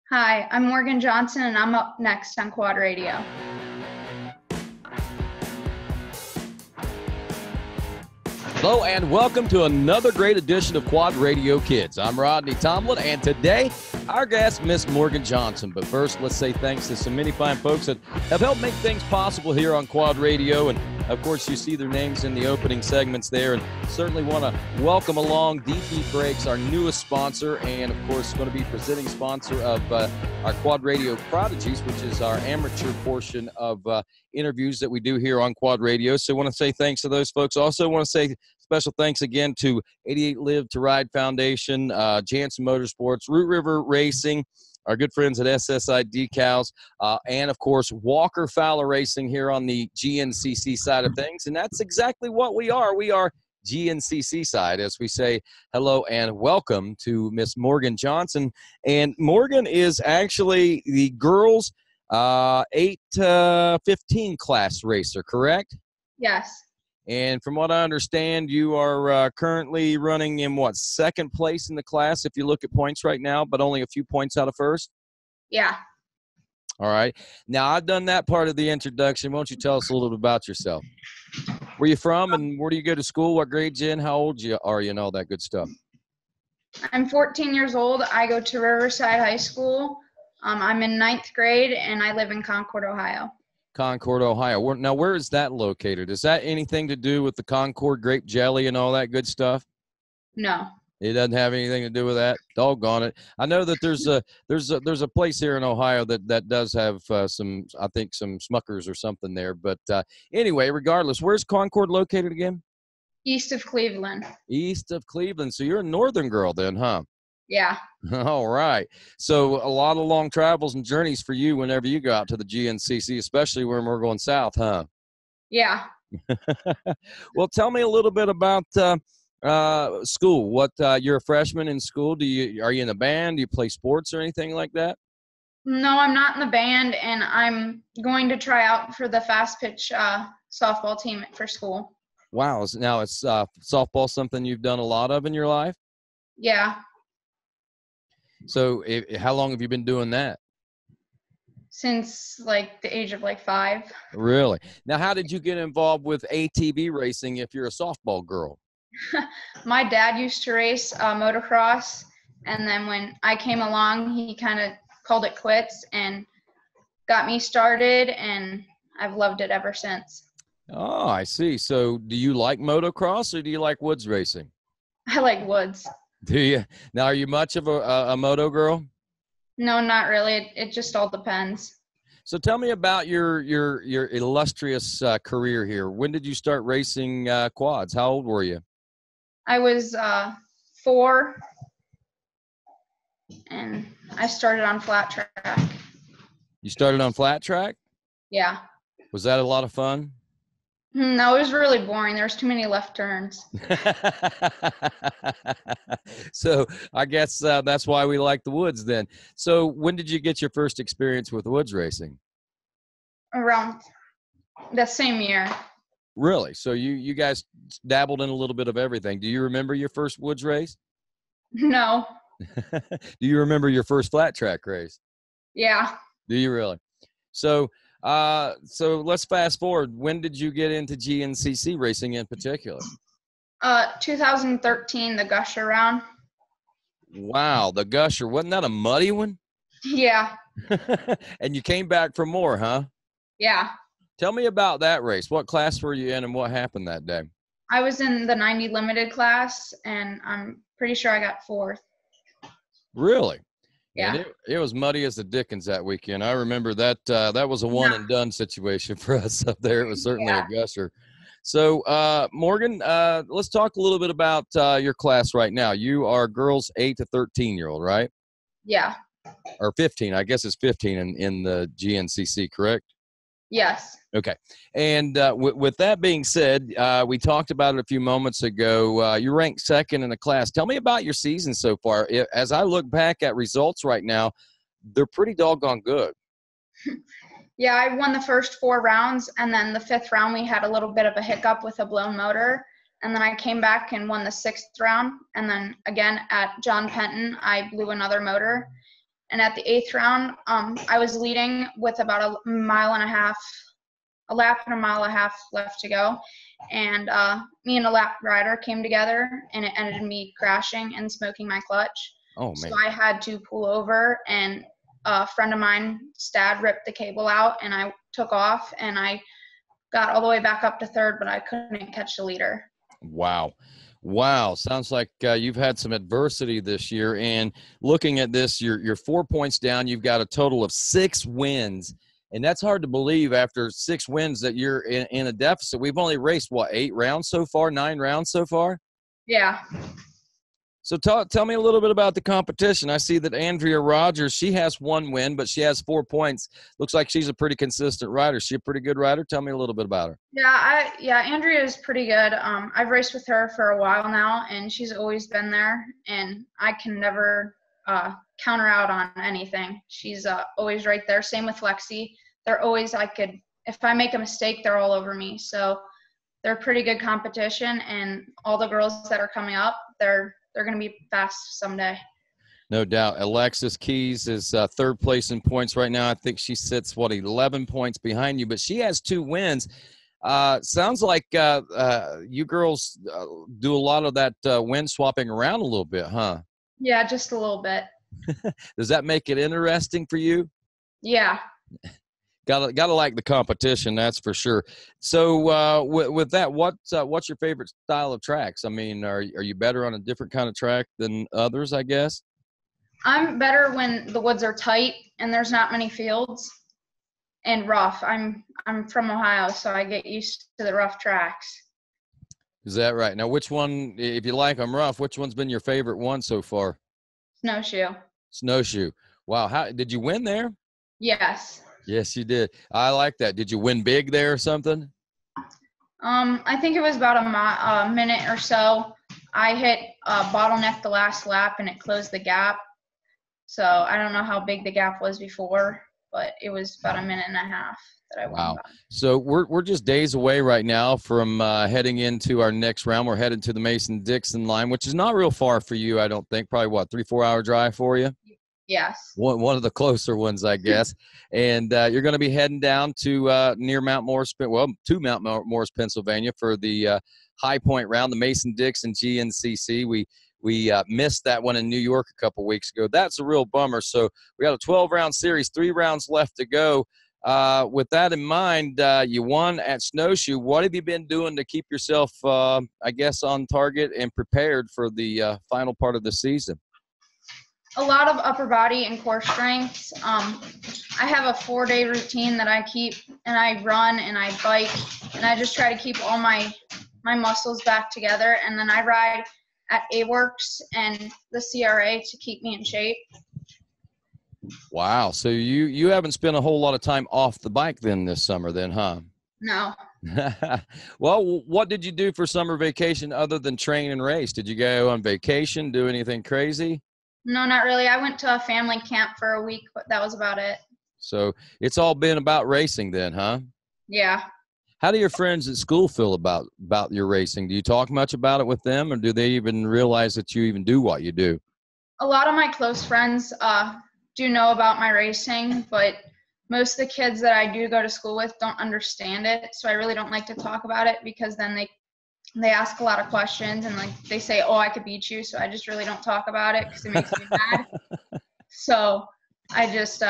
Hi, I'm Morgan Johnson, and I'm up next on Quad Radio. Hello and welcome to another great edition of Quad Radio Kids. I'm Rodney Tomlin, and today our guest, Miss Morgan Johnson. But first, let's say thanks to some many fine folks that have helped make things possible here on Quad Radio. And of course, you see their names in the opening segments there, and certainly want to welcome along DP Brakes, our newest sponsor, and of course going to be presenting sponsor of our Quad Radio Prodigies, which is our amateur portion of interviews that we do here on Quad Radio. So I want to say thanks to those folks. Also want to say special thanks again to 88 Live to Ride Foundation, Jansen Motorsports, Root River Racing, our good friends at SSI Decals, and, of course, Walker Fowler Racing here on the GNCC side of things. And that's exactly what we are. We are GNCC side, as we say hello and welcome to Miss Morgan Johnson. And Morgan is actually the girls' 8 to 15 class racer, correct? Yes. And from what I understand, you are currently running in, second place in the class if you look at points right now, but only a few points out of first? Yeah. All right. Now, I've done that part of the introduction. Why don't you tell us a little bit about yourself? Where you from and where do you go to school? What grade you in? How old are you and all that good stuff? I'm 14 years old. I go to Riverside High School. I'm in 9th grade, and I live in Concord, Ohio. Concord, Ohio. Now, where is that located? Is that anything to do with the Concord grape jelly and all that good stuff? No. It doesn't have anything to do with that. Doggone it! I know that there's a place here in Ohio that does have some Smuckers or something there. But anyway, regardless, where's Concord located again? East of Cleveland. East of Cleveland. So you're a northern girl then, huh? Yeah. All right. So a lot of long travels and journeys for you whenever you go out to the GNCC, especially when we're going south, huh? Yeah. Well, tell me a little bit about school. What you're a freshman in school. Are you in a band? Do you play sports or anything like that? No, I'm not in the band, and I'm going to try out for the fast pitch softball team for school. Wow. Now, is softball something you've done a lot of in your life? Yeah. So how long have you been doing that? Since the age of 5. Really? Now, how did you get involved with ATV racing if you're a softball girl? My dad used to race motocross, and then when I came along, he kind of called it quits and got me started, and I've loved it ever since. Oh, I see. So do you like motocross or do you like woods racing? I like woods. Do you? Now, are you much of a moto girl? No, not really. It just all depends. So tell me about your illustrious career here. When did you start racing quads? How old were you? I was 4, and I started on flat track. You started on flat track? Yeah. Was that a lot of fun? No, it was really boring. There was too many left turns. So I guess that's why we like the woods then. So when did you get your first experience with woods racing? Around the same year. Really? So you guys dabbled in a little bit of everything. Do you remember your first woods race? No. Do you remember your first flat track race? Yeah. Do you really? So let's fast forward. When did you get into GNCC racing in particular? 2013, the Gusher round. Wow, the Gusher. Wasn't that a muddy one? Yeah. And you came back for more, huh? Yeah. Tell me about that race. What class were you in and what happened that day? I was in the 90 limited class, and I'm pretty sure I got 4th. Really? Yeah. And it was muddy as the dickens that weekend. I remember that that was a one and done situation for us up there. It was certainly a gusher. So, Morgan, let's talk a little bit about your class right now. You are girls 8 to 13-year-old, right? Yeah. Or 15. I guess it's 15 in the GNCC, correct? Yes. Okay. And with that being said, we talked about it a few moments ago. You ranked second in the class. Tell me about your season so far. As I look back at results right now, they're pretty doggone good. Yeah, I won the first 4 rounds, and then the 5th round we had a little bit of a hiccup with a blown motor, and then I came back and won the 6th round, and then again at John Penton I blew another motor, And at the 8th round, I was leading with about a lap and a mile and a half left to go. And me and a lap rider came together, and it ended in me crashing and smoking my clutch. Oh, man. So I had to pull over, and a friend of mine's dad ripped the cable out, and I took off, and I got all the way back up to 3rd, but I couldn't catch the leader. Wow. Wow. Sounds like you've had some adversity this year. And looking at this, you're 4 points down. You've got a total of 6 wins. And that's hard to believe after 6 wins that you're in a deficit. We've only raced, 8 rounds so far, 9 rounds so far? Yeah. So tell me a little bit about the competition. I see that Andrea Rogers, she has 1 win, but she has 4 points. Looks like she's a pretty consistent rider. Is she a pretty good rider? Tell me a little bit about her. Yeah, Andrea is pretty good. I've raced with her for a while now, and she's always been there, and I can never count her out on anything. She's always right there. Same with Lexi. They're always, if I make a mistake, they're all over me. So they're pretty good competition, and all the girls that are coming up, they're going to be fast someday. No doubt. Alexis Keys is 3rd place in points right now. I think she sits, 11 points behind you, but she has 2 wins. Sounds like you girls do a lot of that win swapping around a little bit, huh? Yeah, just a little bit. Does that make it interesting for you? Yeah. Gotta like the competition, that's for sure. So with that, what's your favorite style of tracks? I mean, are you better on a different kind of track than others, I guess? I'm better when the woods are tight and there's not many fields and rough. I'm from Ohio, so I get used to the rough tracks. Is that right? Now, which one, if you like them rough, which one's been your favorite one so far? Snowshoe. Snowshoe. Wow. How did you win there? Yes. Yes, you did. I like that. Did you win big there or something? I think it was about a minute or so. I hit bottleneck the last lap, and it closed the gap. So I don't know how big the gap was before, but it was about a minute and a half that I won. Wow. So we're just days away right now from heading into our next round. We're headed to the Mason-Dixon line, which is not real far for you, I don't think. Probably, 3-4 hour drive for you? Yes. One of the closer ones, I guess. And you're going to be heading down to near Mount Morris, to Mount Morris, Pennsylvania for the High Point round, the Mason-Dixon GNCC. We missed that one in New York a couple weeks ago. That's a real bummer. So we got a 12-round series, 3 rounds left to go. With that in mind, you won at Snowshoe. What have you been doing to keep yourself, I guess, on target and prepared for the final part of the season? A lot of upper body and core strength. I have a 4-day routine that I keep, and I run and I bike, and I just try to keep all my muscles back together. And then I ride at A-Works and the CRA to keep me in shape. Wow. So you haven't spent a whole lot of time off the bike then this summer then, huh? No. Well, what did you do for summer vacation other than train and race? Did you go on vacation, do anything crazy? No, not really. I went to a family camp for a week, but that was about it. So it's all been about racing then, huh? Yeah. How do your friends at school feel about your racing? Do you talk much about it with them, or do they even realize that you even do what you do? A lot of my close friends do know about my racing, but most of the kids that I do go to school with don't understand it. So I really don't like to talk about it because then they ask a lot of questions and they say, oh, I could beat you. So I just really don't talk about it because it makes me mad. So I just,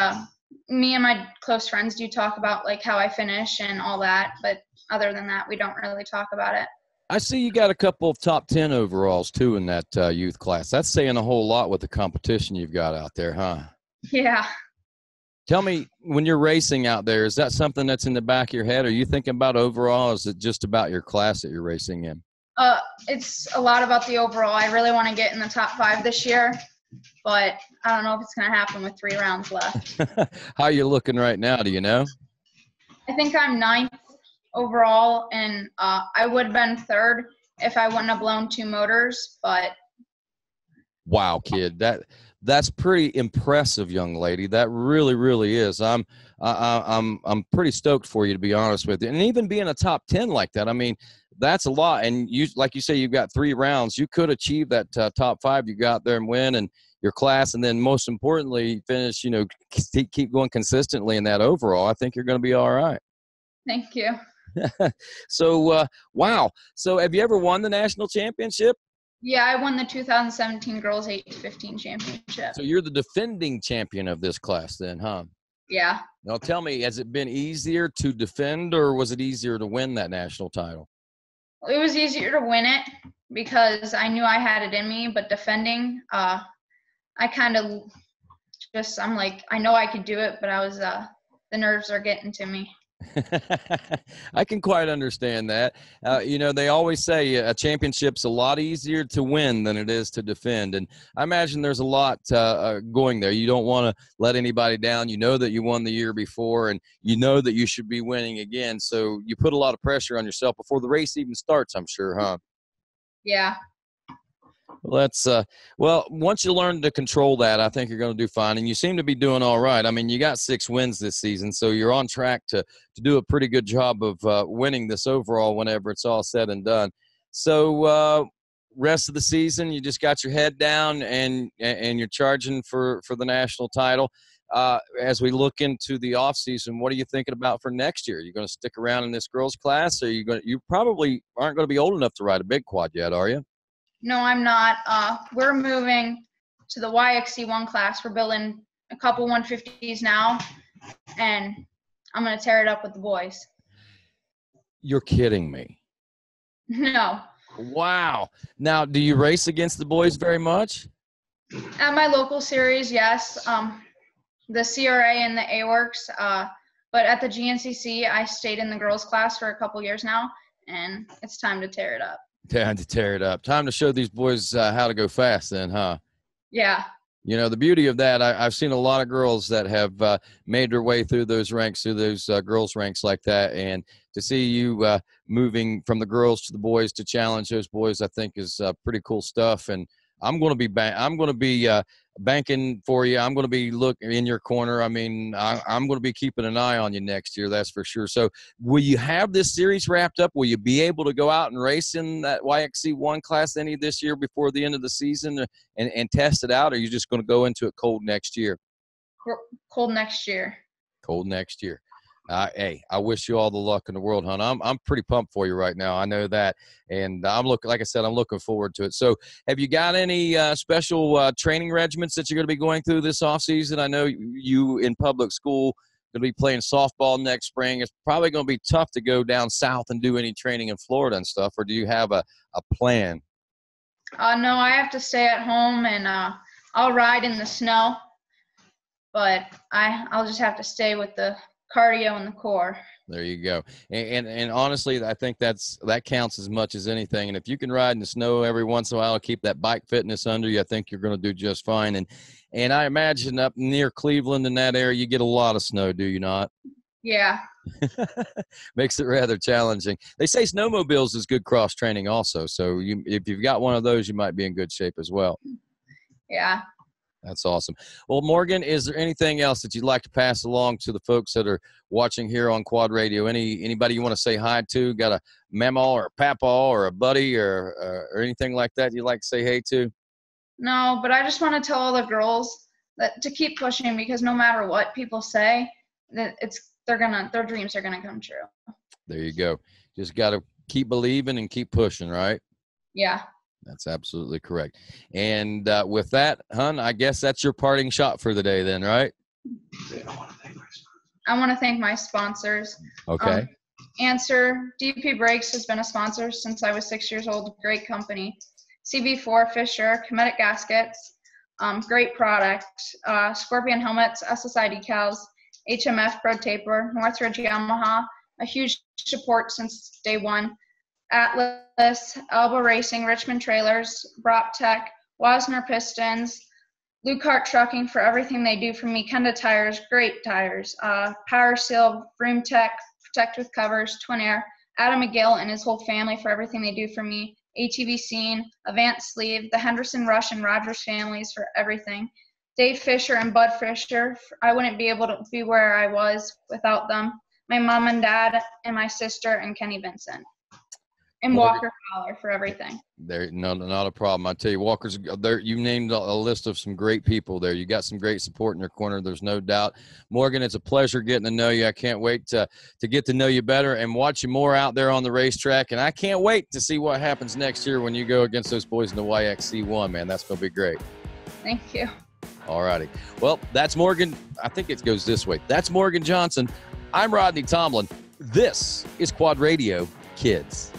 me and my close friends do talk about how I finish and all that. But other than that, we don't really talk about it. I see you got a couple of top 10 overalls too in that youth class. That's saying a whole lot with the competition you've got out there, huh? Yeah. Tell me, when you're racing out there, is that something that's in the back of your head? Are you thinking about overall, or is it just about your class that you're racing in? It's a lot about the overall. I really want to get in the top 5 this year, but I don't know if it's going to happen with 3 rounds left. How are you looking right now? Do you know? I think I'm 9th overall, and I would have been 3rd if I wouldn't have blown 2 motors, but. Wow, kid, that's pretty impressive, young lady. That really, really is. I'm pretty stoked for you, to be honest with you. And even being a top 10 like that, I mean, that's a lot. And you, like you say, you've got 3 rounds. You could achieve that top 5 you got there and win. And your class, and then most importantly, finish, keep going consistently in that overall, I think you're going to be all right. Thank you. So, wow. So have you ever won the national championship? Yeah, I won the 2017 girls 8 to 15 championship. So you're the defending champion of this class then, huh? Yeah. Now tell me, has it been easier to defend or was it easier to win that national title? It was easier to win it because I knew I had it in me, but defending, I kind of I'm like, I know I could do it, but I was, the nerves are getting to me. I can quite understand that. They always say a championship's a lot easier to win than it is to defend. And I imagine there's a lot going there. You don't want to let anybody down. You know that you won the year before, and you know that you should be winning again. So you put a lot of pressure on yourself before the race even starts, I'm sure, huh? Yeah. Well, once you learn to control that, I think you're going to do fine. And you seem to be doing all right. I mean, you got 6 wins this season, so you're on track to do a pretty good job of winning this overall whenever it's all said and done. So rest of the season, you just got your head down and you're charging for the national title. As we look into the off season, what are you thinking about for next year? Are you going to stick around in this girls class, or you probably aren't going to be old enough to ride a big quad yet, are you? No, I'm not. We're moving to the YXC1 class. We're building a couple 150s now, and I'm going to tear it up with the boys. You're kidding me. No. Wow. Now, do you race against the boys very much? At my local series, yes. The CRA and the A-Works. But at the GNCC, I stayed in the girls class for a couple years now, and it's time to tear it up. Time to tear it up. Time to show these boys how to go fast then, huh? Yeah. The beauty of that, I've seen a lot of girls that have made their way through those ranks, through those girls' ranks like that. And to see you moving from the girls to the boys to challenge those boys, I think is pretty cool stuff. And I'm going to be banking for you. I'm going to be looking in your corner. I mean, I'm going to be keeping an eye on you next year. That's for sure. So will you have this series wrapped up? Will you be able to go out and race in that YXC1 class any this year before the end of the season and test it out? Or are you just going to go into it cold next year? Cold next year. Cold next year. Hey, I wish you all the luck in the world, hon. I'm pretty pumped for you right now. I know that, and like I said, I'm looking forward to it. So, have you got any special training regiments that you're going to be going through this off season? I know you in public school going to be playing softball next spring. It's probably going to be tough to go down south and do any training in Florida and stuff. Or do you have a plan? No, I have to stay at home, and I'll ride in the snow, but I'll just have to stay with the cardio and the core. There you go. And honestly, I think that counts as much as anything. And if you can ride in the snow every once in a while, keep that bike fitness under you, I think you're going to do just fine. And I imagine up near Cleveland in that area, you get a lot of snow, do you not? Yeah. Makes it rather challenging. They say snowmobiles is good cross training also. So if you've got one of those, you might be in good shape as well. Yeah. That's awesome. Well, Morgan, is there anything else that you'd like to pass along to the folks that are watching here on Quad Radio? Anybody you want to say hi to? Got a mama or a papa or a buddy or anything like that you'd like to say hey to? No, but I just want to tell all the girls that to keep pushing, because no matter what people say, that their dreams are gonna come true. There you go. Just got to keep believing and keep pushing, right? Yeah. That's absolutely correct. And with that, hon, I guess that's your parting shot for the day then, right? I want to thank my sponsors. Okay. Answer DP Brakes has been a sponsor since I was 6 years old. Great company. CB4 Fisher, Cometic Gaskets, great product. Scorpion Helmets, SSI Decals, HMF Pro Taper, Northridge Yamaha, a huge support since day one. Atlas, Elbow Racing, Richmond Trailers, Brop Tech, Wasner Pistons, Lucart Trucking for everything they do for me. Kenda Tires, great tires. Power Seal, Vroom Tech, Protect with Covers, Twin Air, Adam McGill and his whole family for everything they do for me. ATV Scene, Avant Sleeve, the Henderson, Rush, and Rogers families for everything. Dave Fisher and Bud Fisher, I wouldn't be able to be where I was without them. My mom and dad and my sister and Kenny Vincent. And Walker Fowler for everything. There, no, not a problem. I tell you, Walker's there. You named a list of some great people there. You got some great support in your corner. There's no doubt. Morgan, it's a pleasure getting to know you. I can't wait to get to know you better and watch you more out there on the racetrack. And I can't wait to see what happens next year when you go against those boys in the YXC1, man. That's going to be great. Thank you. All righty. Well, that's Morgan. I think it goes this way. That's Morgan Johnson. I'm Rodney Tomlin. This is Quad Radio Kids.